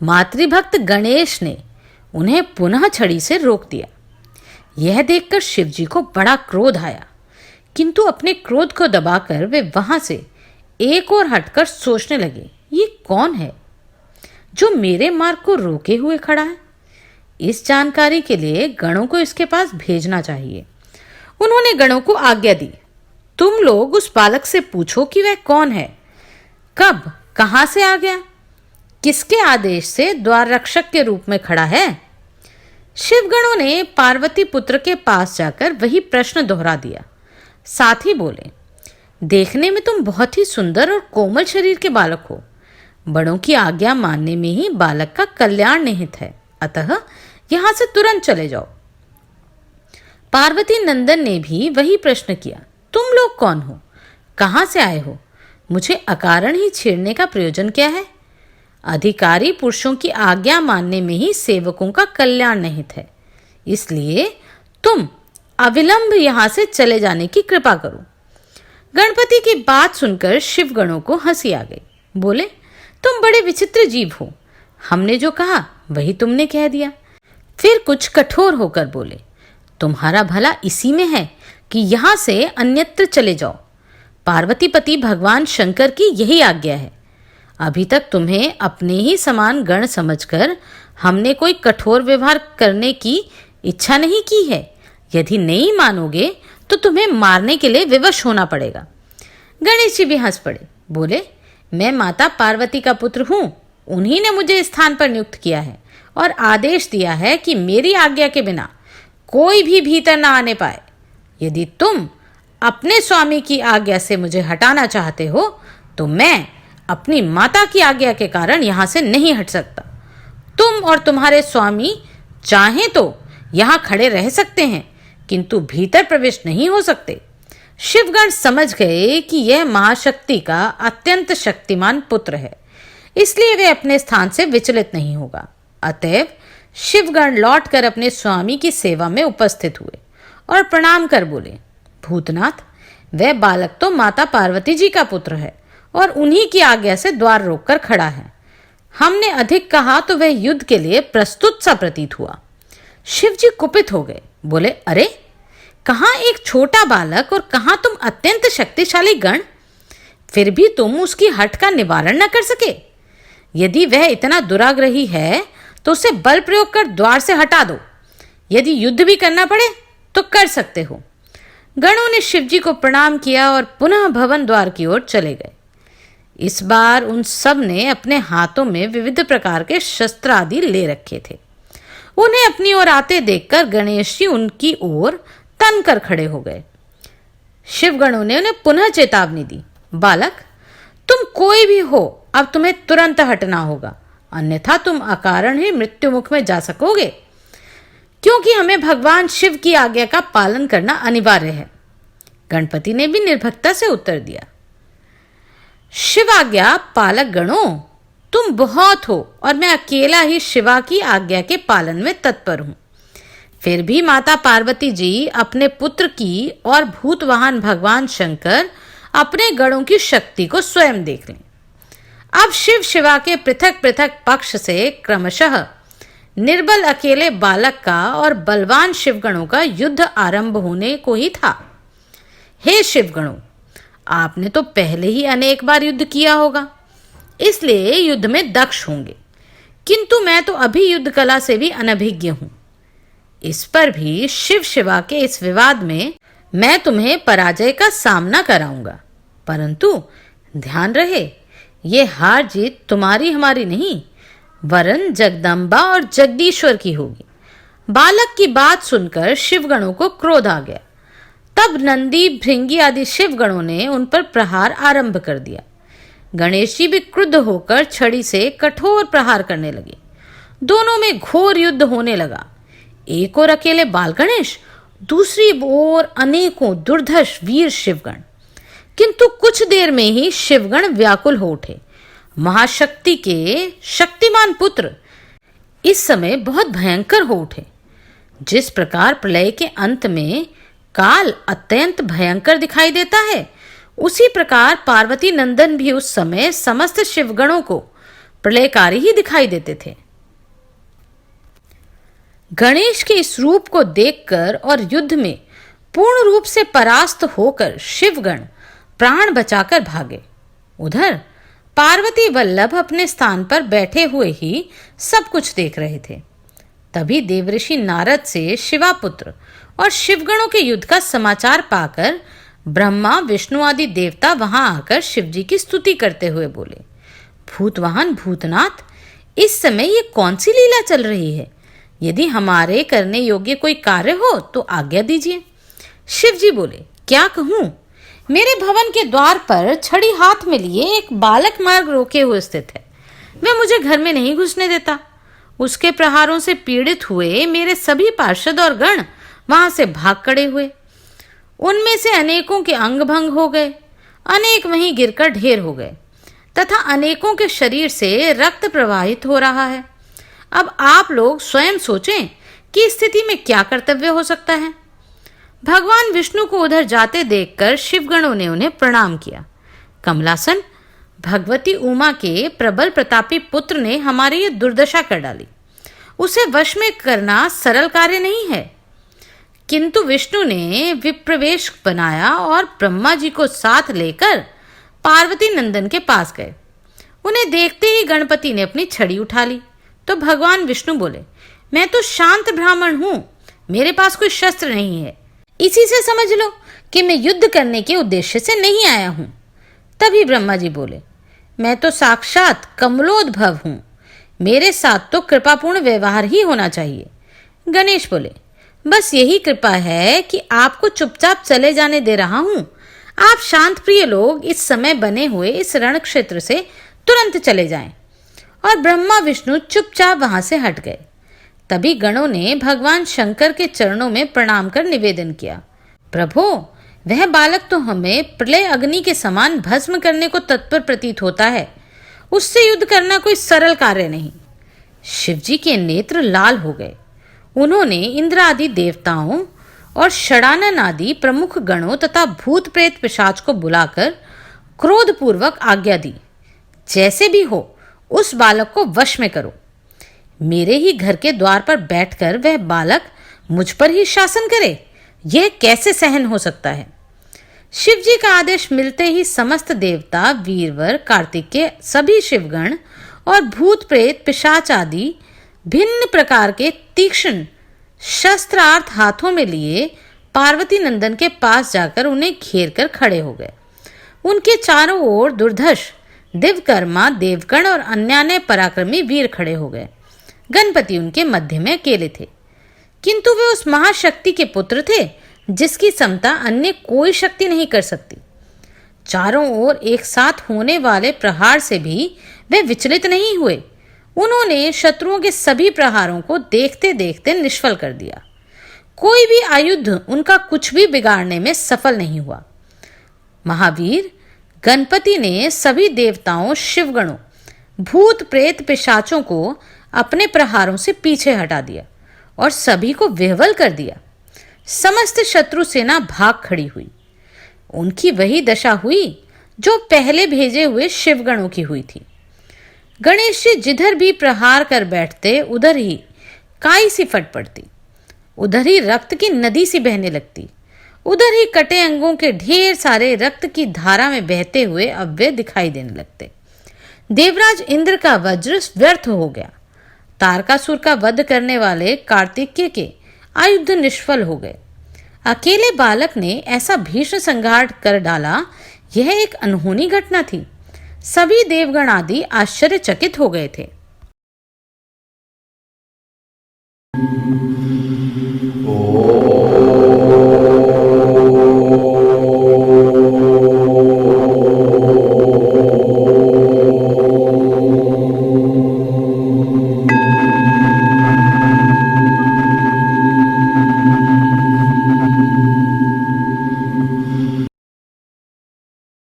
मातृभक्त गणेश ने उन्हें पुनः छड़ी से रोक दिया। यह देखकर शिवजी को बड़ा क्रोध आया, किंतु अपने क्रोध को दबाकर वे वहां से एक और हटकर सोचने लगे, ये कौन है जो मेरे मार्ग को रोके हुए खड़ा है? इस जानकारी के लिए गणों को इसके पास भेजना चाहिए। उन्होंने गणों को आज्ञा दी, तुम लोग उस बालक से पूछो कि वह कौन है, कब, कहां से आ गया, किसके आदेश से द्वार रक्षक के रूप में खड़ा है। शिवगणों ने पार्वती पुत्र के पास जाकर वही प्रश्न दोहरा दिया। साथ ही बोले, देखने में तुम बहुत ही सुंदर और कोमल शरीर के बालक हो। बड़ों की आज्ञा मानने में ही बालक का कल्याण निहित है, अतः यहां से तुरंत चले जाओ। पार्वती नंदन ने भी वही प्रश्न किया, तुम लोग कौन हो, कहां से आए हो, मुझे अकारण ही छेड़ने का प्रयोजन क्या है? अधिकारी पुरुषों की आज्ञा मानने में ही सेवकों का कल्याण निहित है, इसलिए तुम अविलंब यहां से चले जाने की कृपा करो। गणपति की बात सुनकर शिवगणों को हंसी आ गई। बोले, तुम बड़े विचित्र जीव हो, हमने जो कहा वही तुमने कह दिया। फिर कुछ कठोर होकर बोले, तुम्हारा भला इसी में है कि यहां से अन्यत्र चले जाओ। पार्वतीपति भगवान शंकर की यही आज्ञा है। अभी तक तुम्हें अपने ही समान गण समझकर हमने कोई कठोर व्यवहार करने की इच्छा नहीं की है। यदि नहीं मानोगे तो तुम्हें मारने के लिए विवश होना पड़ेगा। गणेश जी भी हंस पड़े। बोले, मैं माता पार्वती का पुत्र हूं, उन्हीं ने मुझे इस स्थान पर नियुक्त किया है और आदेश दिया है कि मेरी आज्ञा के बिना कोई भी भीतर ना आने पाए। यदि तुम अपने स्वामी की आज्ञा से मुझे हटाना चाहते हो तो मैं अपनी माता की आज्ञा के कारण यहां से नहीं हट सकता। तुम और तुम्हारे स्वामी चाहें तो यहां खड़े रह सकते हैं, किंतु भीतर प्रवेश नहीं हो सकते। शिवगण समझ गए कि यह महाशक्ति का अत्यंत शक्तिमान पुत्र है, इसलिए वे अपने स्थान से विचलित नहीं होगा। अतएव शिवगण लौटकर अपने स्वामी की सेवा में उपस्थित हुए और प्रणाम कर बोले, भूतनाथ, वह बालक तो माता पार्वती जी का पुत्र है और उन्हीं की आज्ञा से द्वार रोककर खड़ा है। हमने अधिक कहा तो वह युद्ध के लिए प्रस्तुत सा प्रतीत हुआ। शिवजी कुपित हो गए। बोले, अरे, कहां एक छोटा बालक और कहां तुम अत्यंत शक्तिशाली गण, फिर भी तुम उसकी हठ का निवारण न कर सके। यदि वह इतना दुराग्रही है तो उसे बल प्रयोग कर द्वार से हटा दो। यदि युद्ध भी करना पड़े तो कर सकते हो। गणों ने शिवजी को प्रणाम किया और पुनः भवन द्वार की ओर चले गए। इस बार उन सब ने अपने हाथों में विविध प्रकार के शस्त्र आदि ले रखे थे। उन्हें अपनी ओर आते देखकर गणेश जी उनकी ओर तन कर खड़े हो गए। शिवगणों ने उन्हें पुनः चेतावनी दी, बालक, तुम कोई भी हो, अब तुम्हें तुरंत हटना होगा, अन्यथा तुम अकारण ही मृत्यु मुख में जा सकोगे, क्योंकि हमें भगवान शिव की आज्ञा का पालन करना अनिवार्य है। गणपति ने भी निर्भीकता से उत्तर दिया, शिव आज्ञा पालक गणों, तुम बहुत हो और मैं अकेला ही शिवा की आज्ञा के पालन में तत्पर हूं। फिर भी माता पार्वती जी अपने पुत्र की और भूतवाहन भगवान शंकर अपने गणों की शक्ति को स्वयं देख लें। अब शिव शिवा के पृथक पृथक पक्ष से क्रमशः निर्बल अकेले बालक का और बलवान शिवगणों का युद्ध आरंभ होने को ही था। हे शिवगणों, आपने तो पहले ही अनेक बार युद्ध किया होगा, इसलिए युद्ध में दक्ष होंगे, किंतु मैं तो अभी युद्ध कला से भी अनभिज्ञ हूं। इस पर भी शिव शिवा के इस विवाद में मैं तुम्हें पराजय का सामना कराऊंगा, परंतु ध्यान रहे, ये हार जीत तुम्हारी हमारी नहीं, वरन जगदम्बा और जगदीश्वर की होगी। बालक की बात सुनकर शिवगणों को क्रोध आ गया। तब नंदी, भृंगी आदि शिवगणों ने उन पर प्रहार आरंभ कर दिया। गणेश जी भी क्रुद्ध होकर छड़ी से कठोर प्रहार करने लगे। दोनों में घोर युद्ध होने लगा। एक ओर अकेले बाल गणेश, दूसरी ओर अनेकों दुर्धर्ष वीर शिवगण। किंतु कुछ देर में ही शिवगण व्याकुल हो उठे। महाशक्ति के शक्तिमान पुत्र इस समय बहुत भयंकर हो उठे। जिस प्रकार प्रलय के अंत में काल अत्यंत भयंकर दिखाई देता है, उसी प्रकार पार्वती नंदन भी उस समय समस्त शिवगणों को प्रलयकारी ही दिखाई देते थे। गणेश के इस रूप को देखकर और युद्ध में पूर्ण रूप से परास्त होकर शिवगण प्राण बचाकर भागे। उधर पार्वती वल्लभ अपने स्थान पर बैठे हुए ही सब कुछ देख रहे थे। तभी देवऋषि नारद से शिवापुत्र और शिवगणों के युद्ध का समाचार पाकर ब्रह्मा विष्णु आदि देवता वहां आकर शिवजी की स्तुति करते हुए बोले, भूतवाहन भूतनाथ, इस समय ये कौन सी लीला चल रही है? यदि हमारे करने योग्य कोई कार्य हो तो आज्ञा दीजिए। शिवजी बोले, क्या कहूं? मेरे भवन के द्वार पर छड़ी हाथ में लिए एक बालक मार्ग रोके हुए स्थित है। वह मुझे घर में नहीं घुसने देता। उसके प्रहारों से पीड़ित हुए मेरे सभी पार्षद और गण वहां से भाग खड़े हुए। उनमें से अनेकों के अंग भंग हो गए, अनेक वहीं गिरकर ढेर हो गए तथा अनेकों के शरीर से रक्त प्रवाहित हो रहा है। अब आप लोग स्वयं सोचें कि स्थिति में क्या कर्तव्य हो सकता है। भगवान विष्णु को उधर जाते देखकर शिवगणों ने उन्हें प्रणाम किया। कमलासन, भगवती उमा के प्रबल प्रतापी पुत्र ने हमारी ये दुर्दशा कर डाली। उसे वश में करना सरल कार्य नहीं है। किंतु विष्णु ने विप्रवेश बनाया और ब्रह्मा जी को साथ लेकर पार्वती नंदन के पास गए। उन्हें देखते ही गणपति ने अपनी छड़ी उठा ली तो भगवान विष्णु बोले, मैं तो शांत ब्राह्मण हूं, मेरे पास कोई शस्त्र नहीं है। इसी से समझ लो कि मैं युद्ध करने के उद्देश्य से नहीं आया हूं। तभी ब्रह्मा जी बोले, मैं तो साक्षात कमलोद्भव हूं, मेरे साथ तो कृपापूर्ण व्यवहार ही होना चाहिए। गणेश बोले, बस यही कृपा है कि आपको चुपचाप चले जाने दे रहा हूं। आप शांत प्रिय लोग इस समय बने हुए इस रण क्षेत्र से तुरंत चले जाएं। और ब्रह्मा विष्णु चुपचाप वहां से हट गए। तभी गणों ने भगवान शंकर के चरणों में प्रणाम कर निवेदन किया, प्रभो, वह बालक तो हमें प्रलय अग्नि के समान भस्म करने को तत्पर प्रतीत होता है। उससे युद्ध करना कोई सरल कार्य नहीं। शिवजी के नेत्र लाल हो गए। उन्होंने इंद्र आदि देवताओं और षडानन आदि प्रमुख गणों तथा भूत प्रेत पिशाच को बुलाकर क्रोधपूर्वक आज्ञा दी, जैसे भी हो उस बालक को वश में करो। मेरे ही घर के द्वार पर बैठकर वह बालक मुझ पर ही शासन करे, यह कैसे सहन हो सकता है? शिवजी का आदेश मिलते ही समस्त देवता, वीरवर, कार्तिकेय, सभी शिवगण और भूत प्रेत पिशाच आदि भिन्न प्रकार के तीक्ष्ण शस्त्रार्थ हाथों में लिए पार्वती नंदन के पास जाकर उन्हें घेर कर खड़े हो गए। उनके चारों ओर दुर्धर्ष, दिव्यकर्मा, देवगण और अन्यान्य पराक्रमी वीर खड़े हो गए। गणपति उनके मध्य में अकेले थे, किंतु वे उस महाशक्ति के पुत्र थे जिसकी समता अन्य कोई शक्ति नहीं कर सकती। चारों ओर एक साथ होने वाले प्रहार से भी वे विचलित नहीं हुए। उन्होंने शत्रुओं के सभी प्रहारों को देखते देखते निष्फल कर दिया। कोई भी आयुध उनका कुछ भी बिगाड़ने में सफल नहीं हुआ। महावीर गणपति ने सभी देवताओं, शिवगणों, भूत प्रेत पिशाचों को अपने प्रहारों से पीछे हटा दिया और सभी को विह्वल कर दिया। समस्त शत्रु सेना भाग खड़ी हुई। उनकी वही दशा हुई जो पहले भेजे हुए शिवगणों की हुई थी। गणेश जी जिधर भी प्रहार कर बैठते उधर ही काई सी फट पड़ती, उधर ही रक्त की नदी सी बहने लगती, उधर ही कटे अंगों के ढेर सारे रक्त की धारा में बहते हुए अव्यय दिखाई देने लगते। देवराज इंद्र का वज्र व्यर्थ हो गया। तारकासुर का वध करने वाले कार्तिकेय के आयुध निष्फल हो गए। अकेले बालक ने ऐसा भीषण संहार कर डाला, यह एक अनहोनी घटना थी। सभी देवगण आदि आश्चर्यचकित हो गए थे। ओ